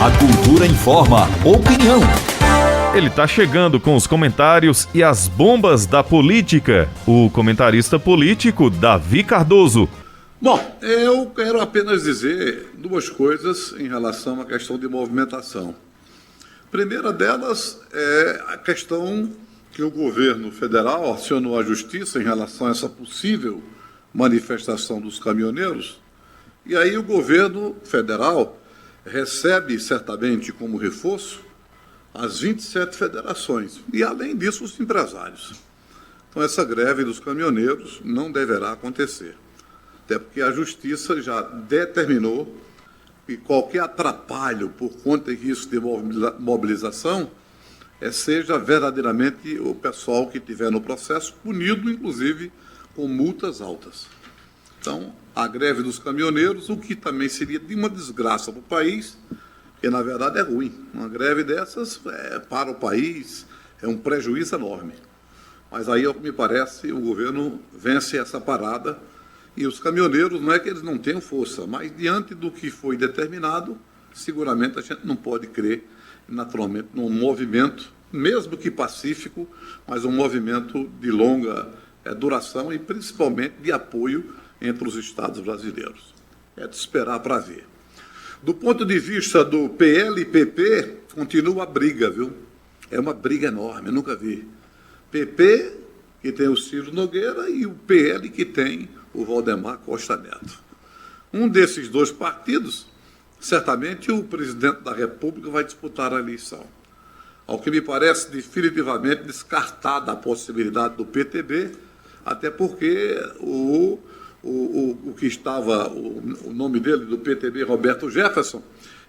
A cultura informa, opinião. Ele tá chegando com os comentários e as bombas da política. O comentarista político Davi Cardoso. Bom, eu quero apenas dizer duas coisas em relação à questão de movimentação. A primeira delas é a questão que o governo federal acionou a justiça em relação a essa possível manifestação dos caminhoneiros. E aí o governo federal recebe certamente como reforço as 27 federações e, além disso, os empresários. Então, essa greve dos caminhoneiros não deverá acontecer, até porque a Justiça já determinou que qualquer atrapalho por conta de risco de mobilização seja verdadeiramente o pessoal que estiver no processo punido, inclusive, com multas altas. Então, a greve dos caminhoneiros, o que também seria de uma desgraça para o país, que na verdade é ruim. Uma greve dessas para o país é um prejuízo enorme. Mas aí, ao que me parece, o governo vence essa parada e os caminhoneiros, não é que eles não tenham força, mas diante do que foi determinado, seguramente a gente não pode crer, naturalmente, num movimento, mesmo que pacífico, mas um movimento de longa duração e principalmente de apoio entre os estados brasileiros. É de esperar para ver. Do ponto de vista do PL e PP, continua a briga, viu? É uma briga enorme, eu nunca vi. PP, que tem o Ciro Nogueira, e o PL, que tem o Valdemar Costa Neto. Um desses dois partidos, certamente o presidente da República vai disputar a eleição. Ao que me parece definitivamente descartada a possibilidade do PTB, até porque o que estava, o nome dele, do PTB, Roberto Jefferson,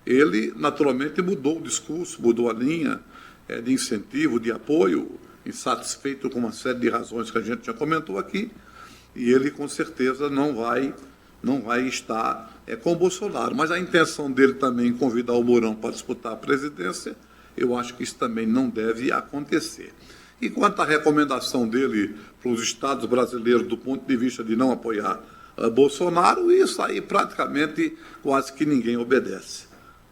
ele naturalmente mudou o discurso, mudou a linha de incentivo, de apoio, insatisfeito com uma série de razões que a gente já comentou aqui, e ele com certeza não vai estar com o Bolsonaro. Mas a intenção dele também em convidar o Mourão para disputar a presidência, eu acho que isso também não deve acontecer. E quanto à recomendação dele para os estados brasileiros do ponto de vista de não apoiar Bolsonaro, isso aí praticamente quase que ninguém obedece.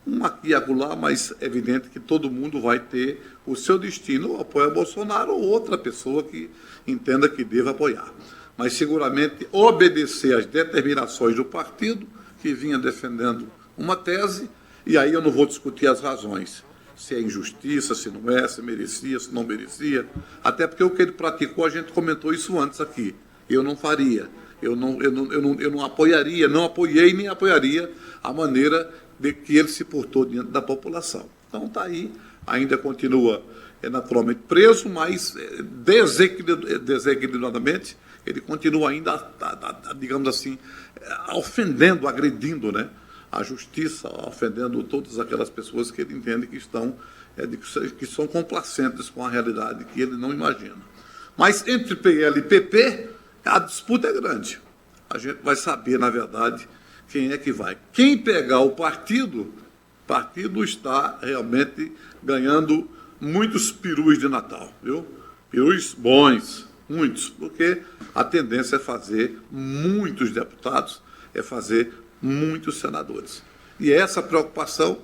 Um aqui e acolá, mas é evidente que todo mundo vai ter o seu destino, ou apoia Bolsonaro ou outra pessoa que entenda que deva apoiar. Mas seguramente obedecer às determinações do partido, que vinha defendendo uma tese, e aí eu não vou discutir as razões. Se é injustiça, se não é, se merecia, se não merecia. Até porque o que ele praticou, a gente comentou isso antes aqui. Eu não faria. Eu não apoiaria, não apoiei nem apoiaria a maneira de que ele se portou diante da população. Então está aí, ainda continua naturalmente preso, mas desequilibradamente ele continua ainda, digamos assim, ofendendo, agredindo, né? A justiça, ofendendo todas aquelas pessoas que ele entende que que são complacentes com a realidade que ele não imagina. Mas entre PL e PP, a disputa é grande. A gente vai saber, na verdade, quem é que vai. Quem pegar o partido está realmente ganhando muitos perus de Natal, viu? Perus bons, muitos, porque a tendência é fazer muitos deputados, é fazer muitos senadores. E essa preocupação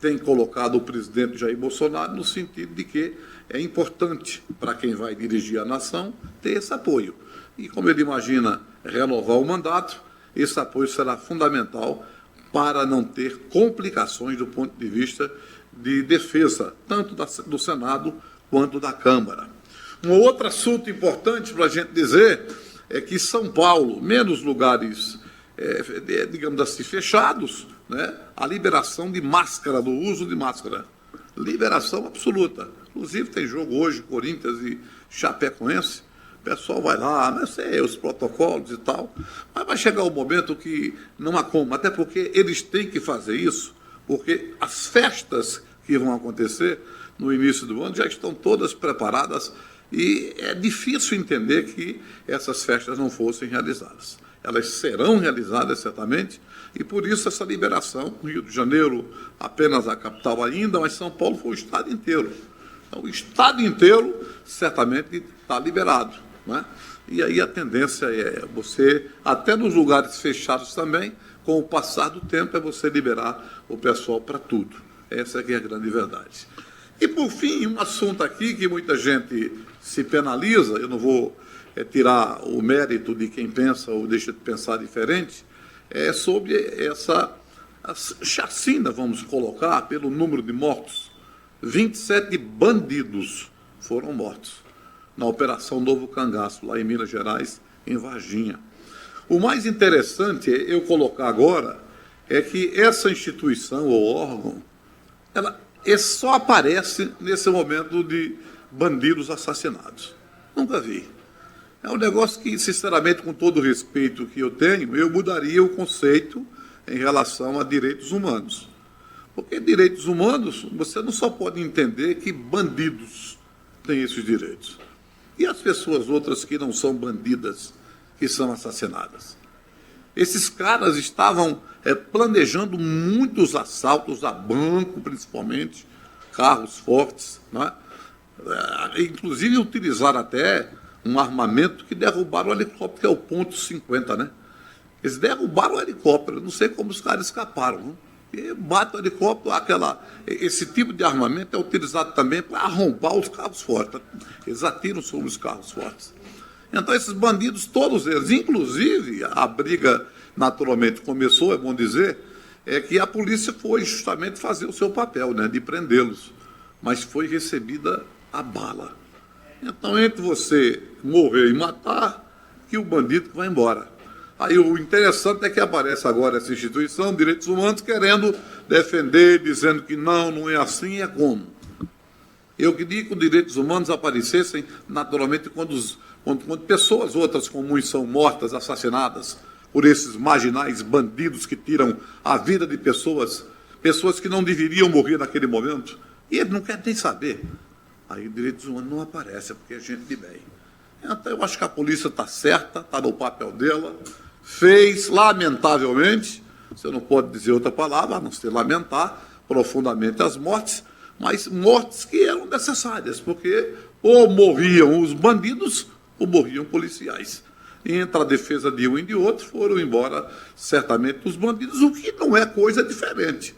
tem colocado o presidente Jair Bolsonaro no sentido de que é importante para quem vai dirigir a nação ter esse apoio. E como ele imagina renovar o mandato, esse apoio será fundamental para não ter complicações do ponto de vista de defesa, tanto do Senado quanto da Câmara. Um outro assunto importante para a gente dizer é que São Paulo, menos lugares digamos assim, fechados, né? A liberação de máscara, do uso de máscara. Liberação absoluta. Inclusive tem jogo hoje, Corinthians e Chapecoense. O pessoal vai lá, não sei, os protocolos e tal. Mas vai chegar o momento que não há como. Até porque eles têm que fazer isso, porque as festas que vão acontecer no início do ano já estão todas preparadas e é difícil entender que essas festas não fossem realizadas. Elas serão realizadas certamente, e por isso essa liberação, Rio de Janeiro apenas a capital ainda, mas São Paulo foi o estado inteiro. Então, o estado inteiro certamente está liberado, né? E aí a tendência é você, até nos lugares fechados também, com o passar do tempo, é você liberar o pessoal para tudo. Essa que é a grande verdade. E, por fim, um assunto aqui que muita gente se penaliza, eu não vou tirar o mérito de quem pensa ou deixa de pensar diferente, é sobre essa chacina, vamos colocar, pelo número de mortos. 27 bandidos foram mortos na Operação Novo Cangaço, lá em Minas Gerais, em Varginha. O mais interessante eu colocar agora é que essa instituição ou órgão, ela só aparece nesse momento de bandidos assassinados. Nunca vi. É um negócio que, sinceramente, com todo o respeito que eu tenho, eu mudaria o conceito em relação a direitos humanos. Porque direitos humanos, você não só pode entender que bandidos têm esses direitos. E as pessoas outras que não são bandidas, que são assassinadas? Esses caras estavam planejando muitos assaltos a banco, principalmente, carros fortes, né? Inclusive utilizaram até um armamento que derrubaram o helicóptero, que é o ponto .50, né? Eles derrubaram o helicóptero, não sei como os caras escaparam, né? E bate o helicóptero, esse tipo de armamento é utilizado também para arrombar os carros fortes. Eles atiram sobre os carros fortes. Então, esses bandidos, todos eles, inclusive, a briga naturalmente começou, é bom dizer, é que a polícia foi justamente fazer o seu papel, né, de prendê-los, mas foi recebida a bala. Então, entre você morrer e matar, que o bandido vai embora. Aí o interessante é que aparece agora essa instituição, Direitos Humanos, querendo defender, dizendo que não é assim, é como. Eu queria que os direitos humanos aparecessem naturalmente quando pessoas outras comuns são mortas, assassinadas por esses marginais bandidos que tiram a vida de pessoas que não deveriam morrer naquele momento, e eles não querem nem saber. Aí os direitos humanos não aparecem, porque é gente de bem. Então eu acho que a polícia está certa, está no papel dela, fez, lamentavelmente, você não pode dizer outra palavra, a não ser lamentar profundamente as mortes, mas mortes que eram necessárias, porque ou morriam os bandidos ou morriam policiais. E entre a defesa de um e de outro foram embora certamente os bandidos, o que não é coisa diferente.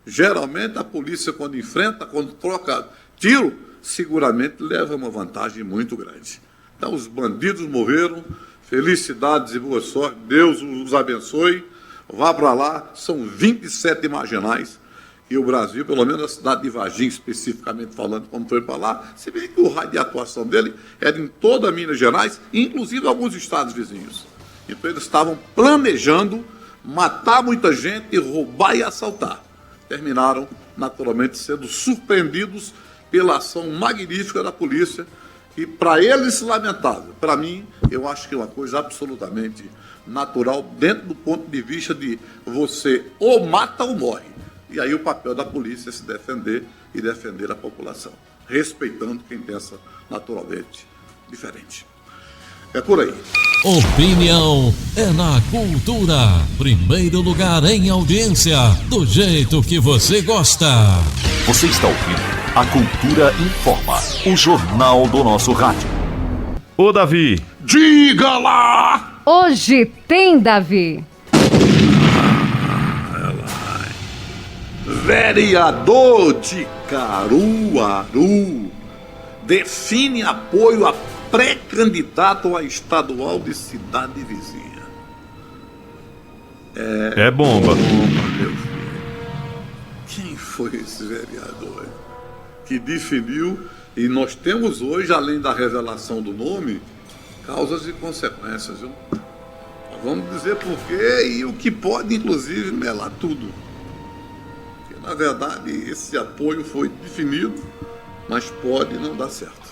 Geralmente a polícia, quando enfrenta, quando troca tiro, seguramente leva uma vantagem muito grande. Então os bandidos morreram, felicidades e boa sorte, Deus os abençoe, vá para lá, são 27 marginais, e o Brasil, pelo menos a cidade de Varginha, especificamente falando, como foi para lá, se bem que o raio de atuação dele era em toda Minas Gerais, inclusive alguns estados vizinhos. Então eles estavam planejando matar muita gente, roubar e assaltar. Terminaram, naturalmente, sendo surpreendidos pela ação magnífica da polícia, e para eles lamentável. Para mim, eu acho que é uma coisa absolutamente natural, dentro do ponto de vista de você ou mata ou morre. E aí o papel da polícia é se defender e defender a população, respeitando quem pensa naturalmente diferente. É por aí. Opinião é na cultura. Primeiro lugar em audiência, do jeito que você gosta. Você está ouvindo A Cultura Informa, o jornal do nosso rádio. Ô, Davi. Diga lá! Hoje tem, Davi. Vereador de Caruaru define apoio a pré-candidato a estadual de cidade vizinha. É bomba. Meu filho. Quem foi esse vereador que definiu? E nós temos hoje, além da revelação do nome, causas e consequências. Viu? Vamos dizer por quê e o que pode, inclusive, melar tudo. Porque, na verdade, esse apoio foi definido, mas pode não dar certo.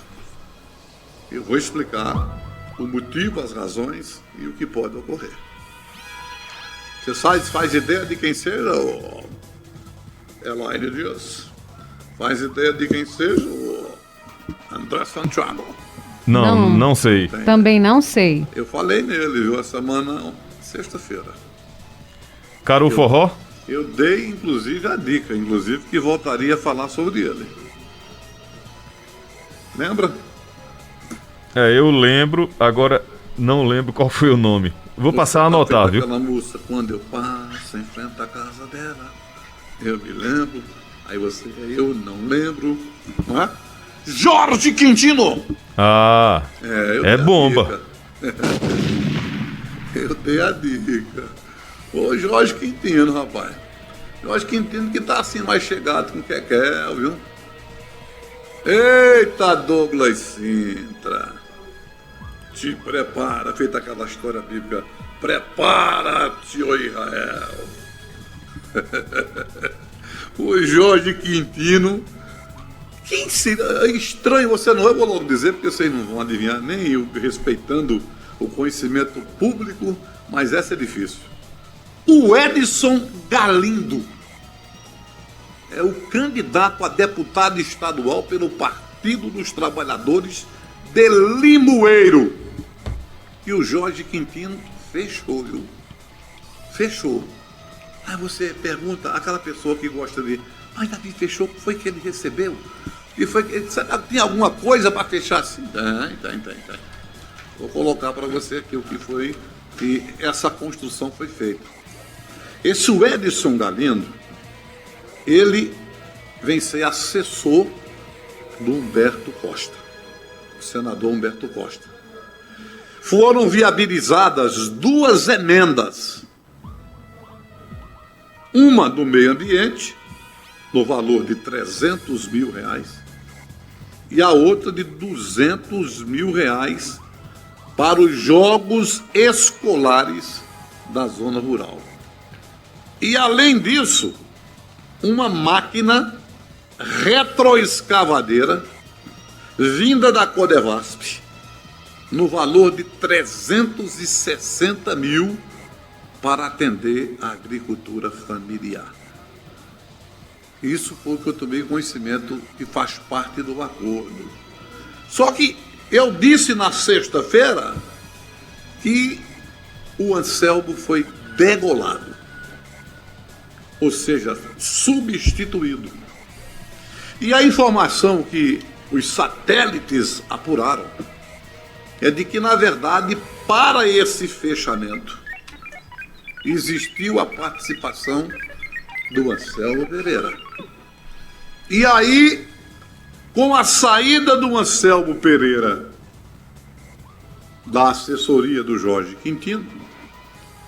Eu vou explicar o motivo, as razões e o que pode ocorrer. Você faz ideia de quem seja o Elaine Dias? Faz ideia de quem seja o André Santiago? Não sei. Também não sei. Eu falei nele, viu, essa semana, sexta-feira. Caru Forró? Eu dei, inclusive, a dica, que voltaria a falar sobre ele. Lembra? Eu lembro, agora não lembro qual foi o nome. Vou passar a anotar, viu? Aquela moça, quando eu passo em frente à casa dela, eu me lembro Aí você, eu não lembro, não é? Jorge Quintino! Ah, eu é dei a bomba. dica. Eu dei a dica. Ô, Jorge Quintino, rapaz. Jorge Quintino que tá assim mais chegado com o Kekel, viu? Eita, Douglas Sintra. Te prepara, feita aquela história bíblica. Prepara-te, ó Israel. O Jorge Quintino. Quem seria? É estranho, você não, eu vou logo dizer, porque vocês não vão adivinhar, nem eu respeitando o conhecimento público, mas essa é difícil. O Edson Galindo é o candidato a deputado estadual pelo Partido dos Trabalhadores de Limoeiro. E o Jorge Quintino fechou, viu? Fechou. Aí você pergunta, aquela pessoa que gosta de... Mas Davi fechou, o que foi que ele recebeu? E foi que tem alguma coisa para fechar assim? Tem. Vou colocar para você aqui o que foi que essa construção foi feita. Esse Edson Galindo, ele vem ser assessor do Humberto Costa, o senador Humberto Costa. Foram viabilizadas 2 emendas. Uma do meio ambiente, no valor de R$300 mil, e a outra de R$200 mil para os jogos escolares da zona rural. E além disso, uma máquina retroescavadeira vinda da Codevasp, no valor de 360 mil para atender a agricultura familiar. Isso foi o que eu tomei conhecimento que faz parte do acordo. Só que eu disse na sexta-feira que o Anselmo foi degolado, ou seja, substituído. E a informação que os satélites apuraram é de que, na verdade, para esse fechamento, existiu a participação do Anselmo Pereira. E aí, com a saída do Anselmo Pereira da assessoria do Jorge Quintino,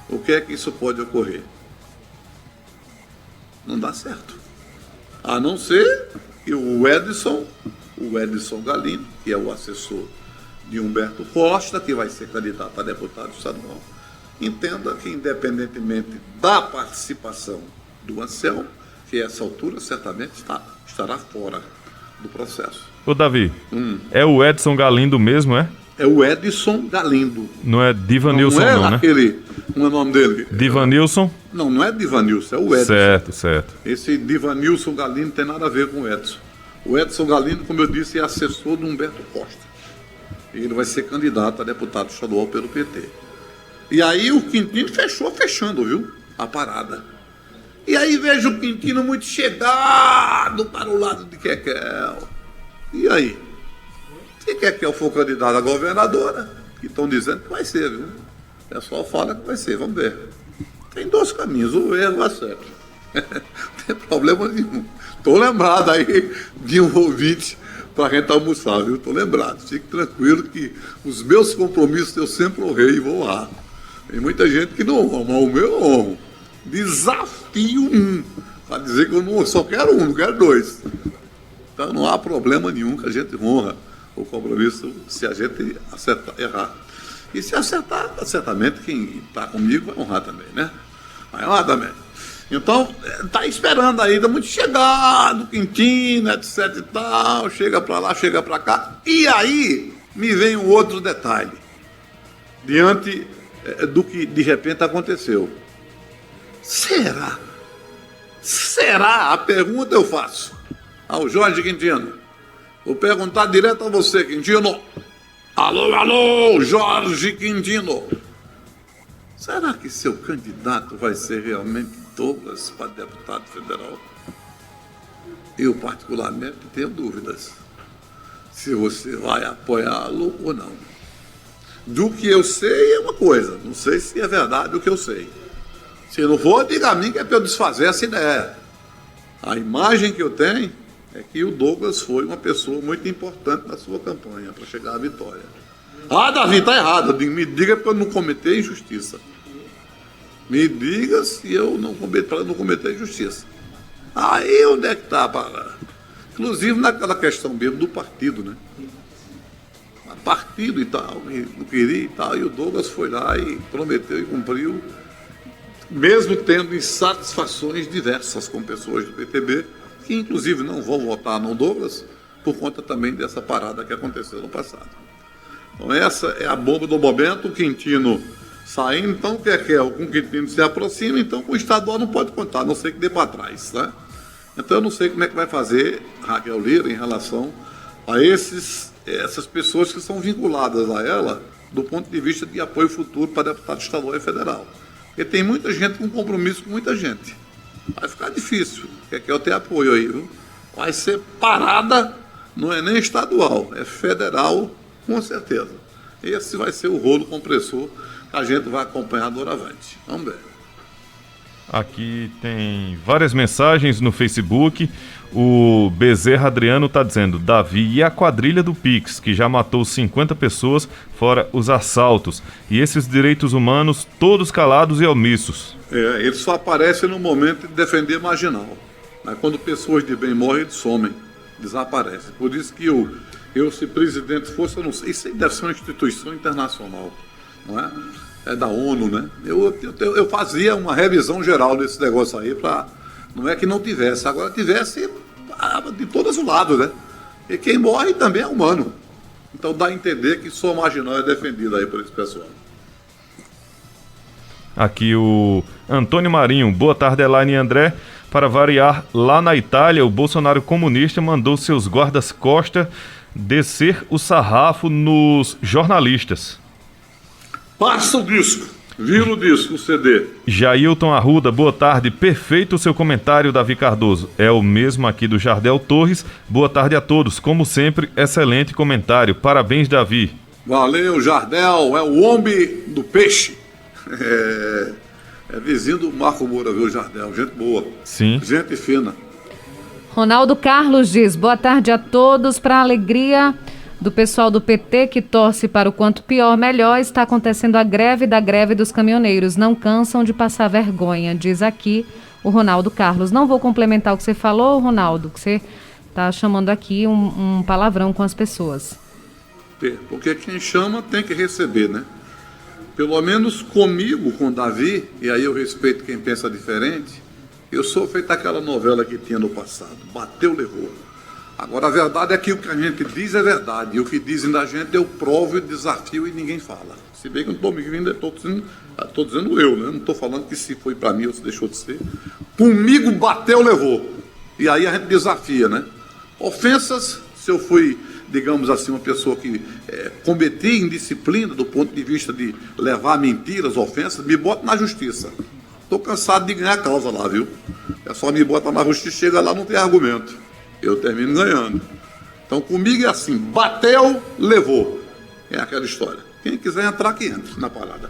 o que é que isso pode ocorrer? Não dá certo. A não ser que o Edson Galindo, que é o assessor de Humberto Costa, que vai ser candidato a deputado estadual, entenda que, independentemente da participação do Anselmo, que a essa altura certamente estará fora do processo. Ô Davi, é o Edson Galindo mesmo, é? É o Edson Galindo. Não é Divanilson, não, não, né? Como é o nome dele? Divanilson? Não é Divanilson, é o Edson. Certo. Esse Divanilson Galindo não tem nada a ver com o Edson. O Edson Galindo, como eu disse, é assessor do Humberto Costa. E ele vai ser candidato a deputado estadual pelo PT. E aí o Quintino fechando, viu? A parada. E aí vejo o Quintino muito chegado para o lado de Kekel. E aí? Se Kekel for candidato a governadora, que estão dizendo que vai ser, viu? O pessoal fala que vai ser, vamos ver. Tem 2 caminhos, o erro e o acerto. Não tem problema nenhum. Estou lembrado aí de um ouvinte para a gente almoçar, viu? Estou lembrado. Fique tranquilo que os meus compromissos eu sempre honrei e vou lá. Tem muita gente que não honra, mas o meu eu honro. Desafio 1. Para dizer que eu não só quero 1, não quero 2. Então não há problema nenhum que a gente honra o compromisso se a gente errar. E se acertar, certamente quem está comigo vai honrar também, né? Vai honrar também. Então, está esperando aí, está muito chegado, Quintino, etc e tal, chega para lá, chega para cá. E aí me vem um outro detalhe, diante do que de repente aconteceu. Será? A pergunta eu faço ao Jorge Quintino. Vou perguntar direto a você, Quintino. Alô, Jorge Quintino. Será que seu candidato vai ser realmente Douglas para deputado federal? Eu, particularmente, tenho dúvidas se você vai apoiá-lo ou não. Do que eu sei é uma coisa, não sei se é verdade o que eu sei. Se não for, diga a mim que é para eu desfazer essa ideia. A imagem que eu tenho é que o Douglas foi uma pessoa muito importante na sua campanha para chegar à vitória. Ah, Davi, está errado. Eu digo, me diga para eu não cometer injustiça. Me diga se eu não cometer injustiça. Aí onde é que está? Inclusive naquela questão mesmo do partido, né? Partido e tal, não queria e tal, e o Douglas foi lá e prometeu e cumpriu, mesmo tendo insatisfações diversas com pessoas do PTB, que inclusive não vão votar no Douglas, por conta também dessa parada que aconteceu no passado. Então essa é a bomba do momento, o Quintino saindo, então o que é que é? Com o Quintino se aproxima, então o estadual não pode contar, a não sei que dê para trás, né? Então eu não sei como é que vai fazer Raquel Lira em relação a essas pessoas que são vinculadas a ela do ponto de vista de apoio futuro para deputado estadual e federal. Porque tem muita gente com compromisso com muita gente. Vai ficar difícil. Quer que eu tenha apoio aí, viu? Vai ser parada, não é nem estadual, é federal, com certeza. Esse vai ser o rolo compressor que a gente vai acompanhar doravante. Vamos ver. Aqui tem várias mensagens no Facebook. O Bezerra Adriano está dizendo: Davi, e a quadrilha do Pix, que já matou 50 pessoas, fora os assaltos. E esses direitos humanos, todos calados e omissos. Eles só aparecem no momento de defender marginal. Mas quando pessoas de bem morrem, eles somem, desaparecem. Por isso que eu se presidente fosse, eu não sei, isso aí deve ser uma instituição internacional, não é? É da ONU, né? Eu fazia uma revisão geral desse negócio aí para... Não é que não tivesse, agora tivesse de todos os lados, né? E quem morre também é humano. Então dá a entender que só marginal é defendido aí por esse pessoal. Aqui o Antônio Marinho: boa tarde, Elaine e André. Para variar, lá na Itália, o Bolsonaro comunista mandou seus guardas-costas descer o sarrafo nos jornalistas. Passa o disco, vira o disco, o CD. Jailton Arruda: boa tarde, perfeito o seu comentário, Davi Cardoso. É o mesmo aqui do Jardel Torres. Boa tarde a todos, como sempre, excelente comentário. Parabéns, Davi. Valeu, Jardel, é o homem do peixe. É vizinho do Marco Moura, viu, Jardel? Gente boa. Sim. Gente fina. Ronaldo Carlos diz: boa tarde a todos. Para a alegria do pessoal do PT, que torce para o quanto pior, melhor, está acontecendo a greve da greve dos caminhoneiros. Não cansam de passar vergonha, diz aqui o Ronaldo Carlos. Não vou complementar o que você falou, Ronaldo, que você está chamando aqui um palavrão com as pessoas. Porque quem chama tem que receber, né? Pelo menos comigo, com Davi, e aí eu respeito quem pensa diferente, eu sou feito aquela novela que tinha no passado, bateu, levou. Agora, a verdade é que o que a gente diz é verdade, e o que dizem da gente eu provo e desafio e ninguém fala. Se bem que eu não estou me vindo, estou dizendo eu, né? Não estou falando que se foi para mim ou se deixou de ser. Comigo bateu, levou. E aí a gente desafia, né? Ofensas, se eu fui, digamos assim, uma pessoa que cometi indisciplina do ponto de vista de levar mentiras, ofensas, me bota na justiça. Estou cansado de ganhar a causa lá, viu? É só me bota na justiça, chega lá, não tem argumento. Eu termino ganhando. Então comigo é assim, bateu, levou. É aquela história. Quem quiser entrar, que entre na parada.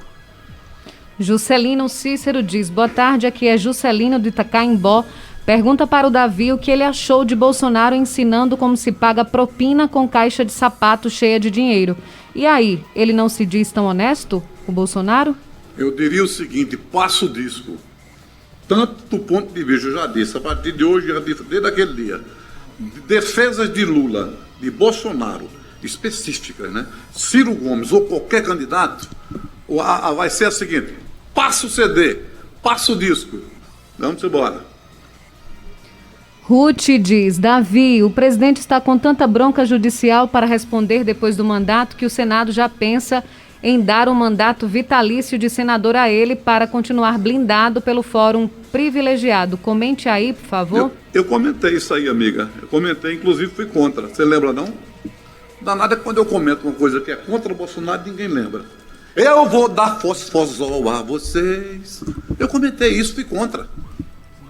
Juscelino Cícero diz: boa tarde, aqui é Juscelino de Itacaimbó. Pergunta para o Davi o que ele achou de Bolsonaro ensinando como se paga propina com caixa de sapato cheia de dinheiro. E aí, ele não se diz tão honesto, o Bolsonaro? Eu diria o seguinte: passa o disco. Tanto do ponto de vista, eu já disse, a partir de hoje, desde aquele dia, defesas de Lula, de Bolsonaro, específicas, né? Ciro Gomes ou qualquer candidato, vai ser a seguinte: passa o CD, passa o disco. Vamos embora. Ruth diz: Davi, o presidente está com tanta bronca judicial para responder depois do mandato que o Senado já pensa em dar um mandato vitalício de senador a ele para continuar blindado pelo fórum privilegiado. Comente aí, por favor. Eu comentei isso aí, amiga. Eu comentei, inclusive fui contra. Você lembra, não? Danada é quando eu comento uma coisa que é contra o Bolsonaro, ninguém lembra. Eu vou dar fosfosol a vocês. Eu comentei isso, fui contra.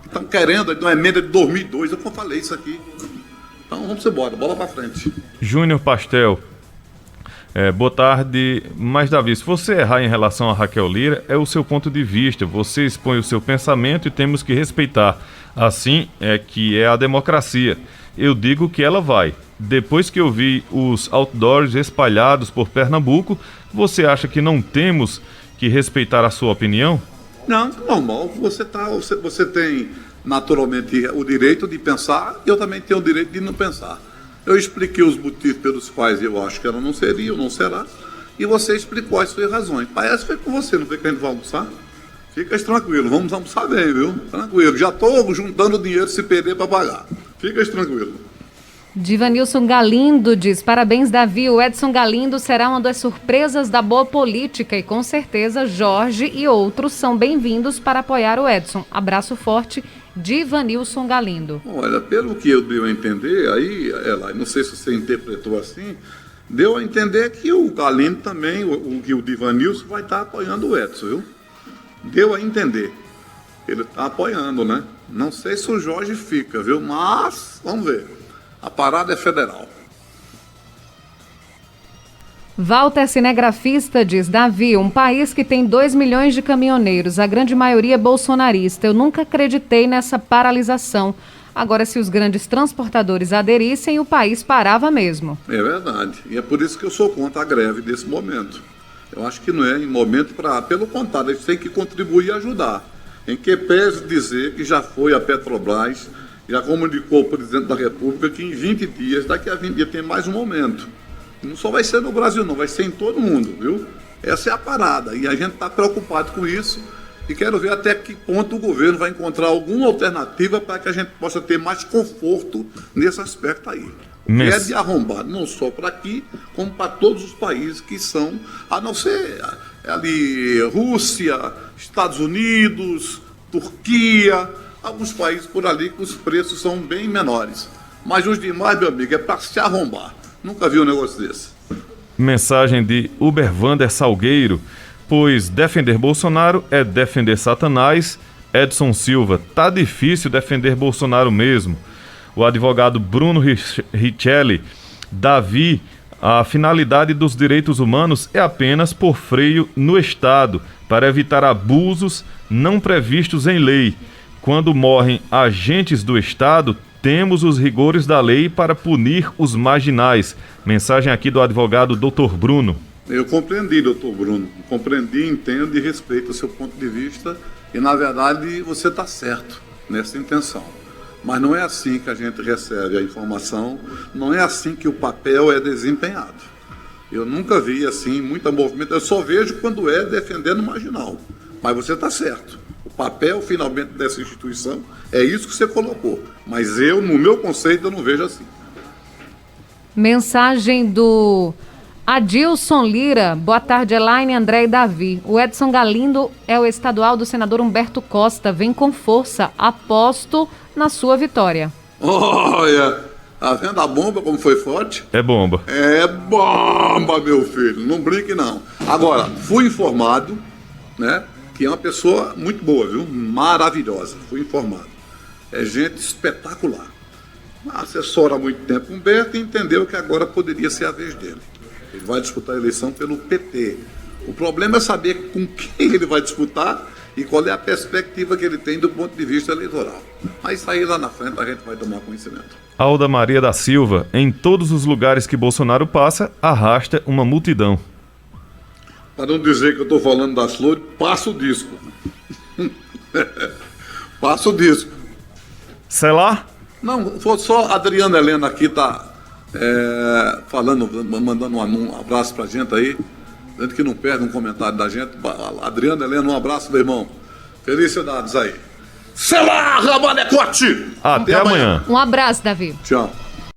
Estão querendo uma emenda de 2002, eu falei isso aqui. Então vamos embora, bola pra frente. Júnior Pastel: Boa tarde. Mas, Davi, se você errar em relação a Raquel Lira, é o seu ponto de vista. Você expõe o seu pensamento e temos que respeitar. Assim é que é a democracia. Eu digo que ela vai. Depois que eu vi os outdoors espalhados por Pernambuco, você acha que não temos que respeitar a sua opinião? Não, normal. Você tem naturalmente o direito de pensar e eu também tenho o direito de não pensar. Eu expliquei os motivos pelos quais eu acho que ela não seria ou não será, e você explicou as suas razões. Parece que foi com você, não foi que a gente vai almoçar? Fica tranquilo, vamos almoçar bem, viu? Tranquilo, já estou juntando dinheiro se perder para pagar. Fica tranquilo. Divanilson Galindo diz: parabéns, Davi. O Edson Galindo será uma das surpresas da boa política e com certeza Jorge e outros são bem-vindos para apoiar o Edson. Abraço forte, Divanilson Galindo. Olha, pelo que eu dei a entender, aí, ela, não sei se você interpretou assim, deu a entender que o Galindo também, o Divanilson vai estar apoiando o Edson, viu? Deu a entender. Ele está apoiando, né? Não sei se o Jorge fica, viu? Mas, vamos ver. A parada é federal. Walter Cinegrafista diz: Davi, um país que tem 2 milhões de caminhoneiros, a grande maioria bolsonarista. Eu nunca acreditei nessa paralisação. Agora, se os grandes transportadores aderissem, o país parava mesmo. É verdade. E é por isso que eu sou contra a greve desse momento. Eu acho que não é em momento para... Pelo contrário, eles têm que contribuir e ajudar. Em que pese dizer que já foi a Petrobras, já comunicou o presidente da República que em 20 dias, daqui a 20 dias tem mais um momento. Não só vai ser no Brasil não, vai ser em todo mundo, viu? Essa é a parada e a gente está preocupado com isso e quero ver até que ponto o governo vai encontrar alguma alternativa para que a gente possa ter mais conforto nesse aspecto aí. É de arrombado, não só para aqui, como para todos os países que são, a não ser ali Rússia, Estados Unidos, Turquia, alguns países por ali que os preços são bem menores. Mas os demais, meu amigo, é para se arrombar. Nunca vi um negócio desse. Mensagem de Ubervander Salgueiro: pois defender Bolsonaro é defender Satanás. Edson Silva: tá difícil defender Bolsonaro mesmo. O advogado Bruno Richelli: Davi, a finalidade dos direitos humanos é apenas por freio no Estado, para evitar abusos não previstos em lei. Quando morrem agentes do Estado, temos os rigores da lei para punir os marginais. Mensagem aqui do advogado Dr. Bruno. Eu compreendi, doutor Bruno. Compreendi, entendo e respeito o seu ponto de vista. E, na verdade, você está certo nessa intenção. Mas não é assim que a gente recebe a informação, não é assim que o papel é desempenhado. Eu nunca vi, assim, muita movimento. Eu só vejo quando é defendendo o marginal. Mas você está certo. O papel, finalmente, dessa instituição é isso que você colocou. Mas eu, no meu conceito, eu não vejo assim. Mensagem do Adilson Lira: boa tarde, Elaine, André e Davi. O Edson Galindo é o estadual do senador Humberto Costa. Vem com força, aposto na sua vitória. Olha, tá vendo a bomba como foi forte? É bomba. É bomba, meu filho, não brinque não. Agora, fui informado, né, que é uma pessoa muito boa, viu? Maravilhosa, fui informado. É gente espetacular. Assessora há muito tempo Humberto e entendeu que agora poderia ser a vez dele. Ele vai disputar a eleição pelo PT. O problema é saber com quem ele vai disputar e qual é a perspectiva que ele tem do ponto de vista eleitoral. Mas isso aí lá na frente a gente vai tomar conhecimento. Alda Maria da Silva: em todos os lugares que Bolsonaro passa, arrasta uma multidão. Para não dizer que eu estou falando das flores, passa o disco. Passa o disco. Sei lá? Não, só a Adriana Helena aqui está falando, mandando um abraço pra gente aí. Gente que não perde um comentário da gente. Adriana Helena, um abraço, meu irmão. Felicidades aí. Sei lá, Rabanecote! Até amanhã. Um abraço, Davi. Tchau.